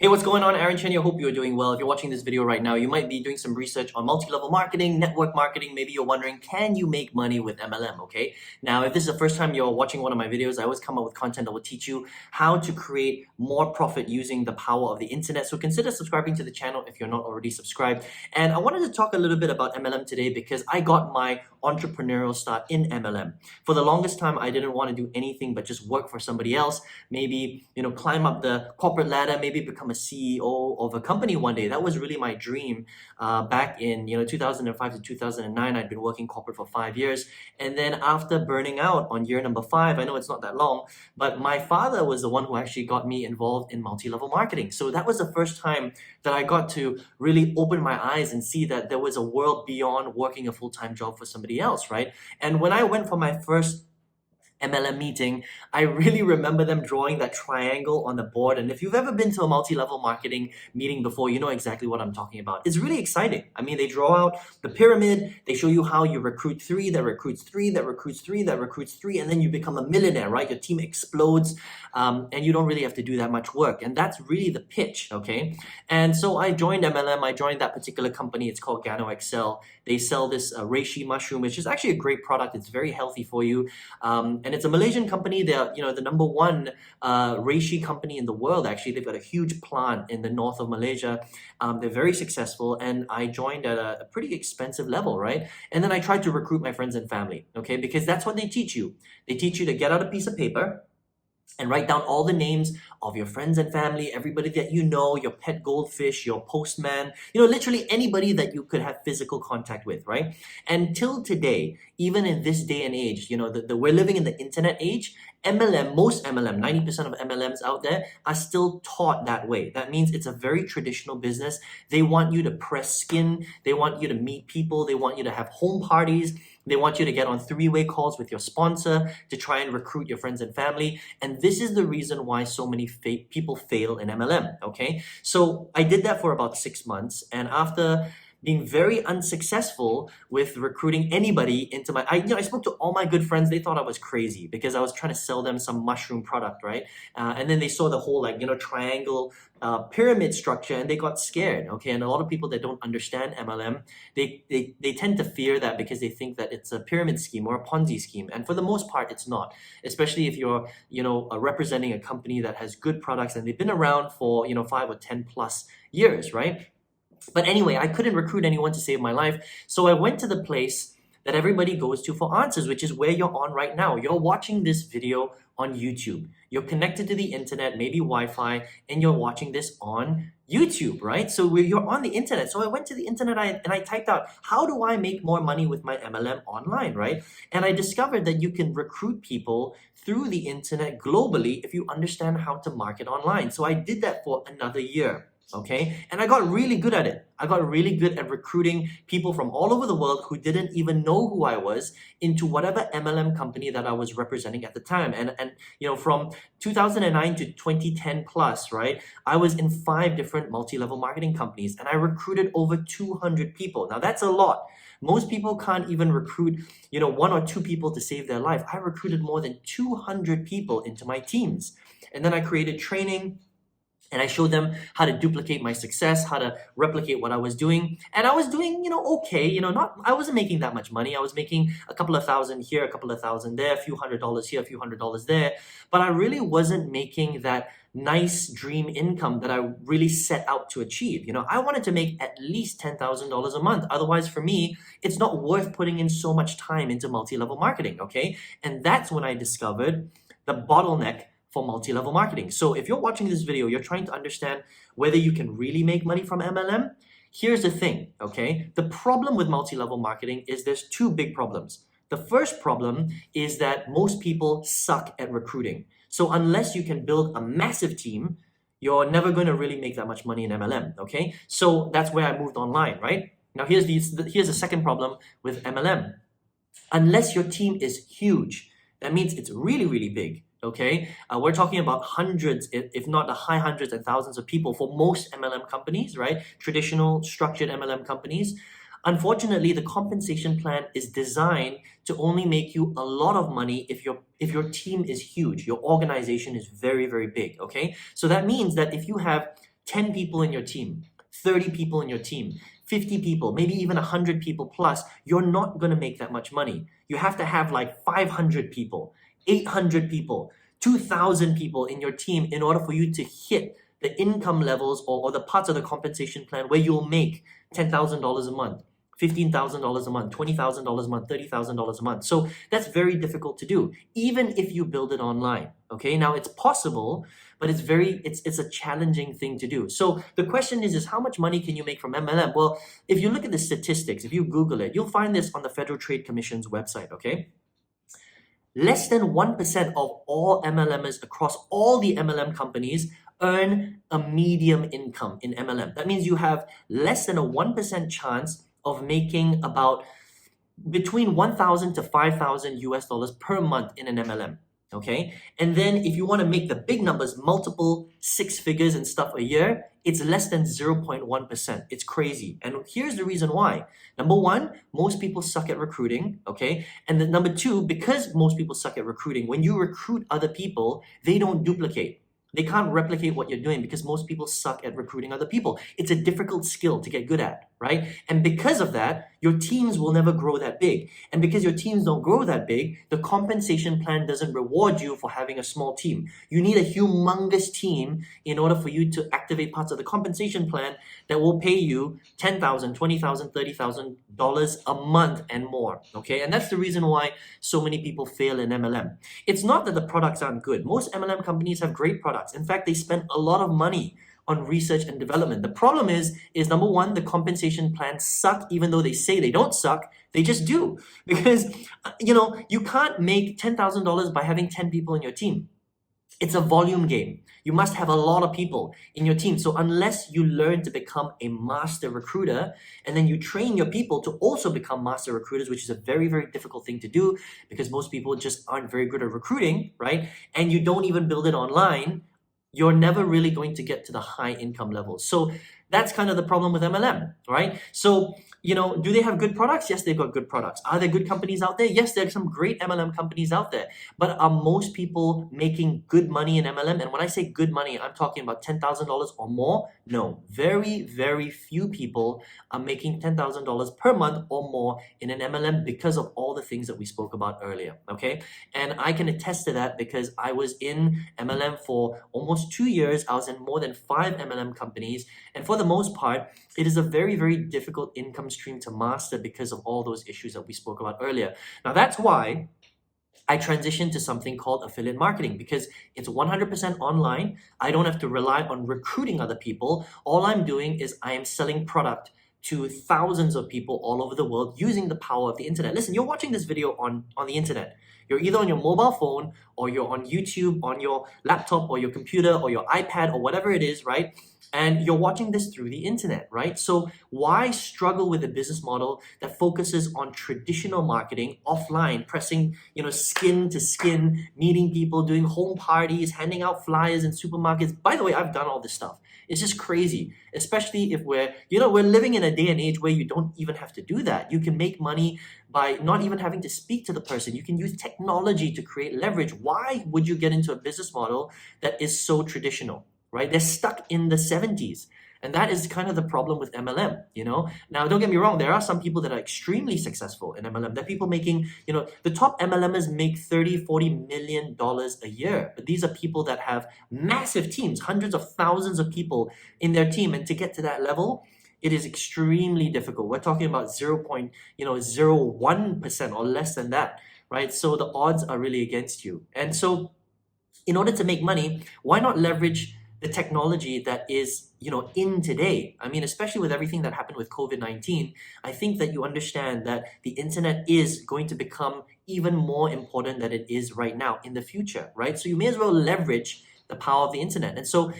Hey, what's going on? Aaron Chen here. Hope you're doing well. If you're watching this video right now, you might be doing some research on multi-level marketing, network marketing. Maybe you're wondering, can you make money with MLM? Okay. Now, if this is the first time you're watching one of my videos, I always come up with content that will teach you how to create more profit using the power of the internet. So consider subscribing to the channel if you're not already subscribed. And I wanted to talk a little bit about MLM today because I got my entrepreneurial start in MLM. For the longest time, I didn't want to do anything but just work for somebody else. Maybe, climb up the corporate ladder, maybe become a CEO of a company one day. That was really my dream back in 2005 to 2009. I'd been working corporate for 5 years, and then after burning out on year number 5, I know it's not that long, but my father was the one who actually got me involved in multi-level marketing. So that was the first time that I got to really open my eyes and see that there was a world beyond working a full-time job for somebody else, right? And when I went for my first MLM meeting, I really remember them drawing that triangle on the board. And if you've ever been to a multi-level marketing meeting before, you know exactly what I'm talking about. It's really exciting. I mean, they draw out the pyramid, they show you how you recruit 3, that recruits 3, that recruits 3, that recruits 3, and then you become a millionaire, right? Your team explodes, and you don't really have to do that much work. And that's really the pitch, okay? And so I joined MLM. I joined that particular company. It's called Gano Excel. They sell this reishi mushroom, which is actually a great product. It's very healthy for you. And it's a Malaysian company. They're the number one reishi company in the world. Actually, they've got a huge plant in the north of Malaysia. They're very successful, and I joined at a pretty expensive level, right? And then I tried to recruit my friends and family, okay? Because that's what they teach you. They teach you to get out a piece of paper and write down all the names of your friends and family, everybody that you know, your pet goldfish, your postman, literally anybody that you could have physical contact with, right? And till today, even in this day and age, we're living in the internet age, most MLM, 90% of MLMs out there are still taught that way. That means it's a very traditional business. They want you to press skin. They want you to meet people. They want you to have home parties. They want you to get on 3-way calls with your sponsor to try and recruit your friends and family. And this is the reason why so many people fail in MLM, okay? So I did that for about 6 months. And after being very unsuccessful with recruiting anybody into I spoke to all my good friends. They thought I was crazy because I was trying to sell them some mushroom product, right? And then they saw the whole triangle pyramid structure and they got scared, okay? And a lot of people that don't understand MLM, they tend to fear that because they think that it's a pyramid scheme or a Ponzi scheme. And for the most part, it's not, especially if you're, representing a company that has good products and they've been around for, 5 or 10 plus years, right? But anyway, I couldn't recruit anyone to save my life. So I went to the place that everybody goes to for answers, which is where you're on right now. You're watching this video on YouTube. You're connected to the internet, maybe Wi-Fi, and you're watching this on YouTube, right? So you're on the internet. So I went to the internet and I typed out, how do I make more money with my MLM online, right? And I discovered that you can recruit people through the internet globally if you understand how to market online. So I did that for another year. Okay, and I got really good at it. I got really good at recruiting people from all over the world who didn't even know who I was into whatever MLM company that I was representing at the time. And from 2009 to 2010 plus, right, I was in 5 different multi-level marketing companies and I recruited over 200 people. Now that's a lot. Most people can't even recruit, 1 or 2 people to save their life. I recruited more than 200 people into my teams. And then I created training. And I showed them how to duplicate my success, how to replicate what I was doing. And I was doing, okay, I wasn't making that much money. I was making a couple of thousand here, a couple of thousand there, a few $100s here, a few $100s there. But I really wasn't making that nice dream income that I really set out to achieve. I wanted to make at least $10,000 a month. Otherwise, for me, it's not worth putting in so much time into multi-level marketing, okay? And that's when I discovered the bottleneck for multi-level marketing. So if you're watching this video, you're trying to understand whether you can really make money from MLM. Here's the thing, okay? The problem with multi-level marketing is there's 2 big problems. The first problem is that most people suck at recruiting. So unless you can build a massive team, you're never going to really make that much money in MLM, okay? So that's where I moved online, right? Now here's the second problem with MLM. Unless your team is huge, that means it's really, really big. Okay, we're talking about hundreds, if not the high hundreds and thousands of people for most MLM companies, right? Traditional structured MLM companies. Unfortunately, the compensation plan is designed to only make you a lot of money if your team is huge, your organization is very, very big, okay? So that means that if you have 10 people in your team, 30 people in your team, 50 people, maybe even 100 people plus, you're not going to make that much money. You have to have like 500 people, 800 people, 2,000 people in your team in order for you to hit the income levels or the parts of the compensation plan where you'll make $10,000 a month, $15,000 a month, $20,000 a month, $30,000 a month. So that's very difficult to do, even if you build it online. Okay, now it's possible, but it's a challenging thing to do. So the question is how much money can you make from MLM? Well, if you look at the statistics, if you Google it, you'll find this on the Federal Trade Commission's website, okay? Less than 1% of all MLMers across all the MLM companies earn a medium income in MLM. That means you have less than a 1% chance of making about between 1,000 to 5,000 US dollars per month in an MLM. Okay, and then if you want to make the big numbers, multiple six figures and stuff a year, it's less than 0.1%. It's crazy. And here's the reason why. Number one, most people suck at recruiting, okay? And then number two, because most people suck at recruiting, when you recruit other people, they don't duplicate. They can't replicate what you're doing because most people suck at recruiting other people. It's a difficult skill to get good at, right? And because of that, your teams will never grow that big. And because your teams don't grow that big, the compensation plan doesn't reward you for having a small team. You need a humongous team in order for you to activate parts of the compensation plan that will pay you $10,000, $20,000, $30,000 a month and more, okay? And that's the reason why so many people fail in MLM. It's not that the products aren't good. Most MLM companies have great products. In fact, they spend a lot of money on research and development. The problem is number one, the compensation plans suck, even though they say they don't suck, they just do. Because, you can't make $10,000 by having 10 people in your team. It's a volume game. You must have a lot of people in your team. So unless you learn to become a master recruiter and then you train your people to also become master recruiters, which is a very, very difficult thing to do because most people just aren't very good at recruiting, right? And you don't even build it online, you're never really going to get to the high income levels. So that's kind of the problem with MLM, right? So, do they have good products? Yes, they've got good products. Are there good companies out there? Yes, there are some great MLM companies out there. But are most people making good money in MLM? And when I say good money, I'm talking about $10,000 or more? No, very, very few people are making $10,000 per month or more in an MLM because of all the things that we spoke about earlier, okay? And I can attest to that because I was in MLM for almost 2 years. I was in more than 5 MLM companies. And for the most part, it is a very, very difficult income stream to master because of all those issues that we spoke about earlier. Now, that's why I transitioned to something called affiliate marketing because it's 100% online. I don't have to rely on recruiting other people. All I'm doing is I am selling product to thousands of people all over the world using the power of the internet. Listen, you're watching this video on the internet. You're either on your mobile phone or you're on YouTube, on your laptop or your computer or your iPad or whatever it is, right? And you're watching this through the internet, right? So why struggle with a business model that focuses on traditional marketing offline, pressing, skin to skin, meeting people, doing home parties, handing out flyers in supermarkets? By the way, I've done all this stuff. It's just crazy, especially if we're living in a day and age where you don't even have to do that. You can make money by not even having to speak to the person. You can use technology to create leverage. Why would you get into a business model that is so traditional? Right? They're stuck in the 70s. And that is kind of the problem with MLM, Now, don't get me wrong. There are some people that are extremely successful in MLM. There are people making, the top MLMers make $30, $40 million a year. But these are people that have massive teams, hundreds of thousands of people in their team. And to get to that level, it is extremely difficult. We're talking about 0.01% or less than that, right? So the odds are really against you. And so in order to make money, why not leverage the technology that is, in today? I mean, especially with everything that happened with COVID-19, I think that you understand that the internet is going to become even more important than it is right now in the future, right? So you may as well leverage the power of the internet. And so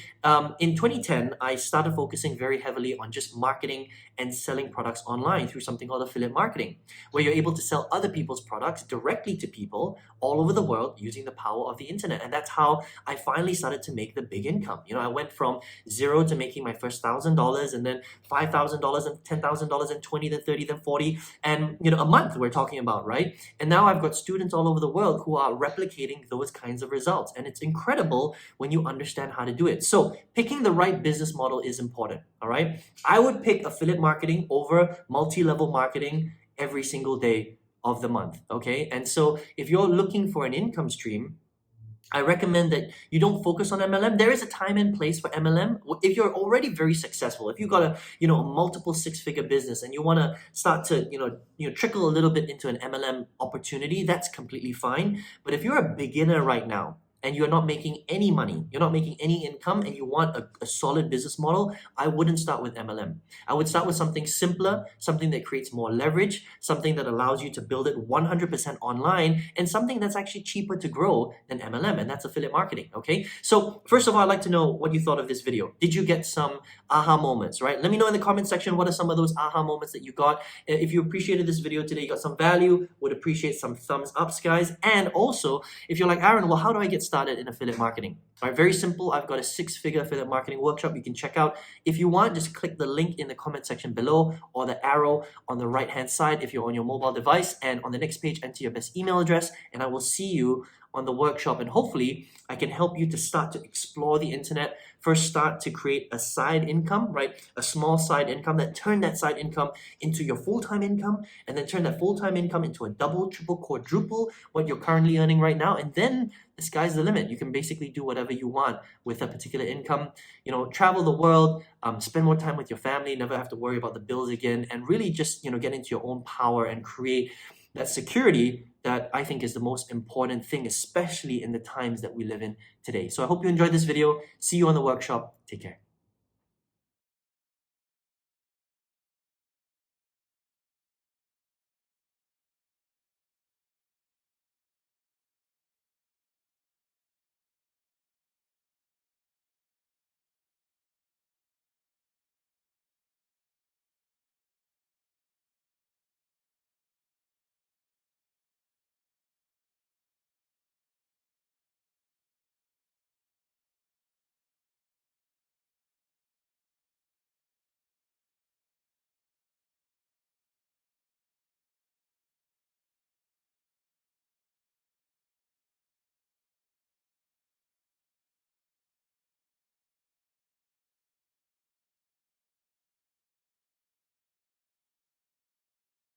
in 2010, I started focusing very heavily on just marketing and selling products online through something called affiliate marketing, where you're able to sell other people's products directly to people all over the world using the power of the internet. And that's how I finally started to make the big income. I went from zero to making my first $1,000 and then $5,000 and $10,000 and 20, then 30, then 40, and a month we're talking about, right? And now I've got students all over the world who are replicating those kinds of results. And it's incredible when you understand how to do it. So picking the right business model is important, all right? I would pick affiliate marketing over multi-level marketing every single day of the month, okay? And so if you're looking for an income stream, I recommend that you don't focus on MLM. There is a time and place for MLM. If you're already very successful, if you've got a multiple six-figure business and you want to start to trickle a little bit into an MLM opportunity, that's completely fine. But if you're a beginner right now and you're not making any money, you're not making any income, and you want a solid business model, I wouldn't start with MLM. I would start with something simpler, something that creates more leverage, something that allows you to build it 100% online, and something that's actually cheaper to grow than MLM, and that's affiliate marketing, okay? So first of all, I'd like to know what you thought of this video. Did you get some aha moments, right? Let me know in the comment section what are some of those aha moments that you got. If you appreciated this video today, you got some value, would appreciate some thumbs ups, guys. And also, if you're like, Aaron, well, how do I get started in affiliate marketing? All right, very simple. I've got a 6-figure affiliate marketing workshop you can check out. If you want, just click the link in the comment section below or the arrow on the right hand side if you're on your mobile device, and on the next page enter your best email address, and I will see you on the workshop, and hopefully I can help you to start to explore the internet. First, start to create a side income, right? A small side income, that turn that side income into your full-time income, and then turn that full-time income into a double, triple, quadruple what you're currently earning right now. And then the sky's the limit. You can basically do whatever you want with a particular income. Travel the world, spend more time with your family, never have to worry about the bills again, and really just get into your own power and create that security that I think is the most important thing, especially in the times that we live in today. So I hope you enjoyed this video. See you on the workshop. Take care.